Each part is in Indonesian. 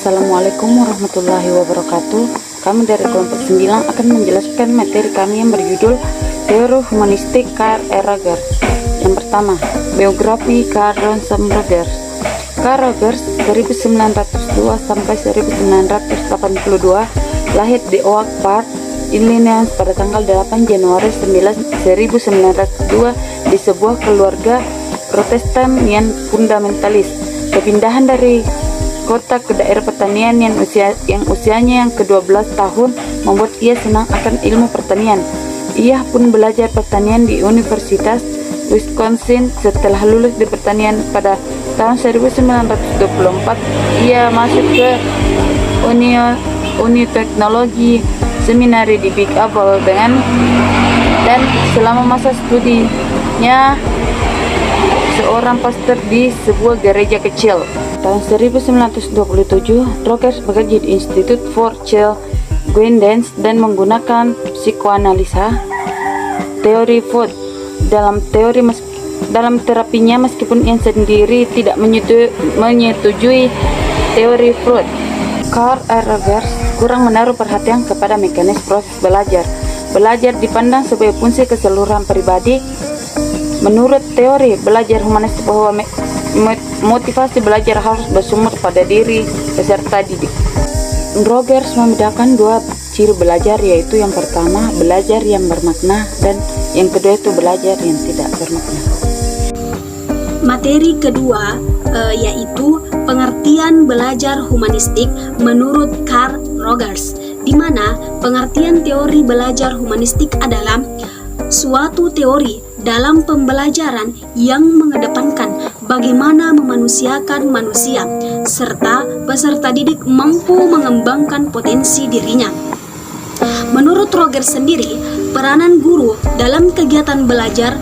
Assalamualaikum warahmatullahi wabarakatuh. Kami dari kelompok 9 akan menjelaskan materi kami yang berjudul Teori Humanistik Karl Rogers. Yang pertama, biografi Karl Rogers. Karl Rogers 1902 sampai 1982 lahir di Oak Park, Illinois pada tanggal 8 Januari 1902 di sebuah keluarga Protestan yang fundamentalis. Kepindahan dari kota ke daerah pertanian yang usianya yang ke-12 tahun membuat ia senang akan ilmu pertanian. Ia pun belajar pertanian di Universitas Wisconsin. Setelah lulus di pertanian pada tahun 1924, ia masuk ke Uni Teknologi Seminari di Big Apple dan selama masa studinya seorang pastor di sebuah gereja kecil. Tahun 1927, Rogers bekerja di Institute for Child Guidance dan menggunakan psikoanalisa teori Freud dalam terapinya, meskipun ia sendiri tidak menyetujui teori Freud. Karl Rogers kurang menaruh perhatian kepada mekanisme proses belajar. Belajar dipandang sebagai fungsi keseluruhan pribadi. Menurut teori belajar humanistik bahwa motivasi belajar harus bersumber pada diri peserta didik. Rogers membedakan dua ciri belajar, yaitu yang pertama belajar yang bermakna dan yang kedua itu belajar yang tidak bermakna. Materi kedua yaitu pengertian belajar humanistik menurut Karl Rogers, di mana pengertian teori belajar humanistik adalah suatu teori dalam pembelajaran yang mengedepankan bagaimana memanusiakan manusia, serta peserta didik mampu mengembangkan potensi dirinya. Menurut Rogers sendiri, peranan guru dalam kegiatan belajar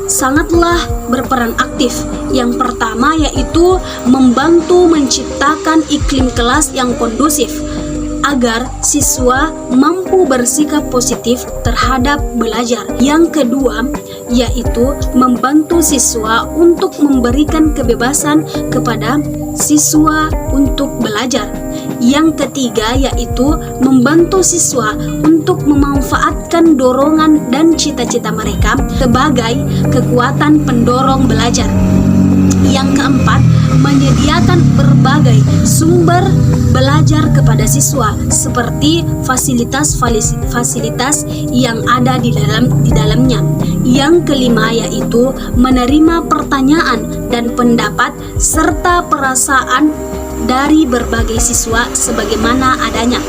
sangatlah berperan aktif. Yang pertama yaitu membantu menciptakan iklim kelas yang kondusif agar siswa mampu bersikap positif terhadap belajar. Yang kedua yaitu membantu siswa untuk memberikan kebebasan kepada siswa untuk belajar. Yang ketiga yaitu membantu siswa untuk memanfaatkan dorongan dan cita-cita mereka sebagai kekuatan pendorong belajar. Yang keempat, menyediakan berbagai sumber belajar kepada siswa seperti fasilitas-fasilitas yang ada di dalamnya. Yang kelima yaitu menerima pertanyaan dan pendapat serta perasaan dari berbagai siswa sebagaimana adanya.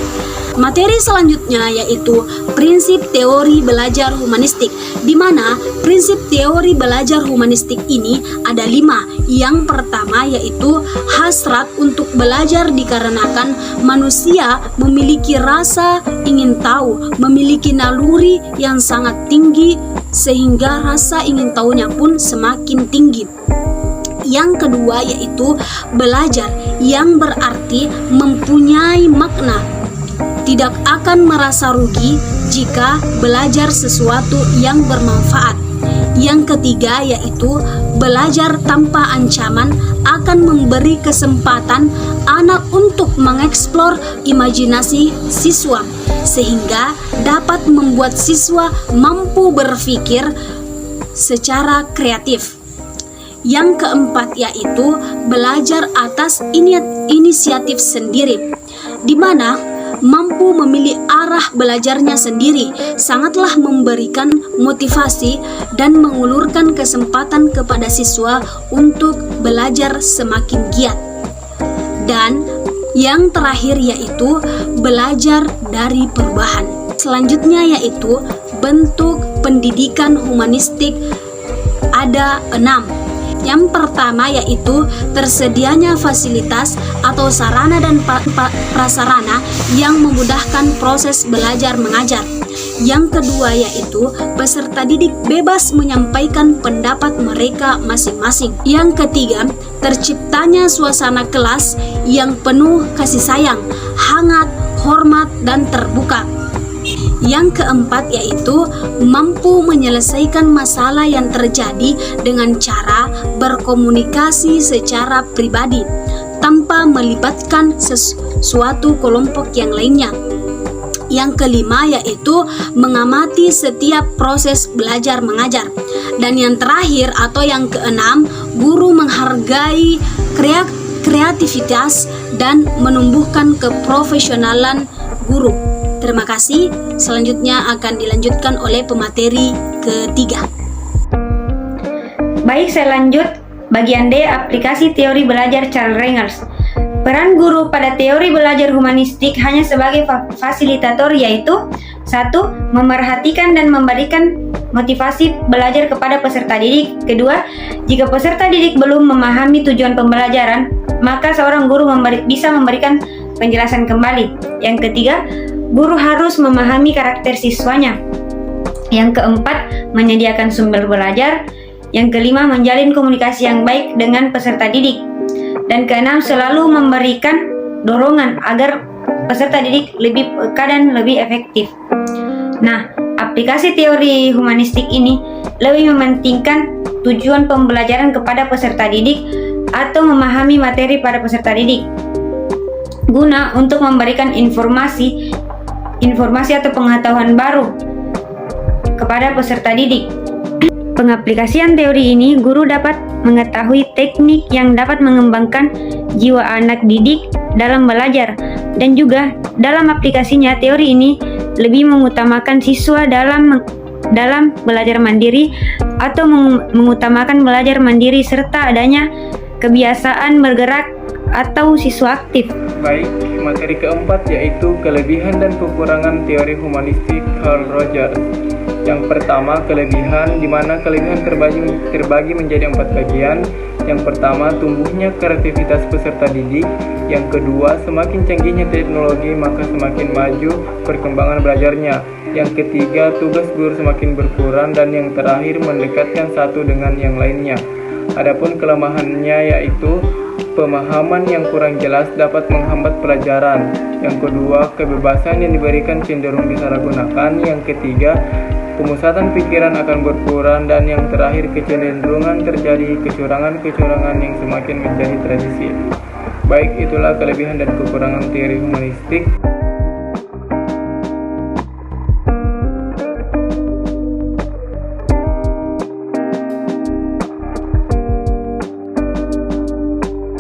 Materi selanjutnya yaitu prinsip teori belajar humanistik, di mana prinsip teori belajar humanistik ini ada 5. Yang pertama yaitu hasrat untuk belajar dikarenakan manusia memiliki rasa ingin tahu, memiliki naluri yang sangat tinggi sehingga rasa ingin tahunya pun semakin tinggi. Yang kedua yaitu belajar yang berarti mempunyai makna, tidak akan merasa rugi jika belajar sesuatu yang bermanfaat. Yang ketiga yaitu belajar tanpa ancaman akan memberi kesempatan anak untuk mengeksplor imajinasi siswa sehingga dapat membuat siswa mampu berpikir secara kreatif. Yang keempat yaitu belajar atas inisiatif sendiri, di mana mampu memilih arah belajarnya sendiri, sangatlah memberikan motivasi dan mengulurkan kesempatan kepada siswa untuk belajar semakin giat. Dan yang terakhir yaitu belajar dari perubahan. Selanjutnya yaitu bentuk pendidikan humanistik ada 6. Yang pertama yaitu tersedianya fasilitas atau sarana dan prasarana yang memudahkan proses belajar mengajar. Yang kedua yaitu peserta didik bebas menyampaikan pendapat mereka masing-masing. Yang ketiga, terciptanya suasana kelas yang penuh kasih sayang, hangat, hormat, dan terbuka. Yang keempat yaitu mampu menyelesaikan masalah yang terjadi dengan cara berkomunikasi secara pribadi. tanpa melibatkan sesuatu kelompok yang lainnya. Yang kelima yaitu mengamati setiap proses belajar mengajar. Dan yang terakhir atau yang keenam, guru menghargai kreativitas dan menumbuhkan keprofesionalan guru. Terima kasih. Selanjutnya akan dilanjutkan oleh pemateri ketiga. Baik, saya lanjut. Bagian D, aplikasi teori belajar Charles Rangers. Peran guru pada teori belajar humanistik hanya sebagai fasilitator, yaitu 1. Memerhatikan dan memberikan motivasi belajar kepada peserta didik. Kedua, jika peserta didik belum memahami tujuan pembelajaran, maka seorang guru bisa memberikan penjelasan kembali. Yang ketiga, guru harus memahami karakter siswanya. Yang keempat, menyediakan sumber belajar. Yang kelima, menjalin komunikasi yang baik dengan peserta didik. Dan keenam, selalu memberikan dorongan agar peserta didik lebih peka dan lebih efektif. Nah, aplikasi teori humanistik ini lebih mementingkan tujuan pembelajaran kepada peserta didik atau memahami materi pada peserta didik, guna untuk memberikan informasi atau pengetahuan baru kepada peserta didik. Pengaplikasian teori ini, guru dapat mengetahui teknik yang dapat mengembangkan jiwa anak didik dalam belajar, dan juga dalam aplikasinya teori ini lebih mengutamakan siswa dalam belajar mandiri atau mengutamakan belajar mandiri serta adanya kebiasaan bergerak atau siswa aktif. Baik, materi keempat yaitu kelebihan dan kekurangan teori humanistik Carl Rogers. Yang pertama, kelebihan, di mana kelebihan terbagi menjadi 4 bagian. Yang pertama, tumbuhnya kreativitas peserta didik. Yang kedua, semakin canggihnya teknologi maka semakin maju perkembangan belajarnya. Yang ketiga, tugas guru semakin berkurang. Dan yang terakhir, mendekatkan satu dengan yang lainnya. Adapun kelemahannya yaitu pemahaman yang kurang jelas dapat menghambat pelajaran. Yang kedua, kebebasan yang diberikan cenderung disalahgunakan. Yang ketiga, pemusatan pikiran akan berkurang. Dan yang terakhir, kecenderungan terjadi kecurangan-kecurangan yang semakin menjadi tradisi. Baik, itulah kelebihan dan kekurangan teori humanistik.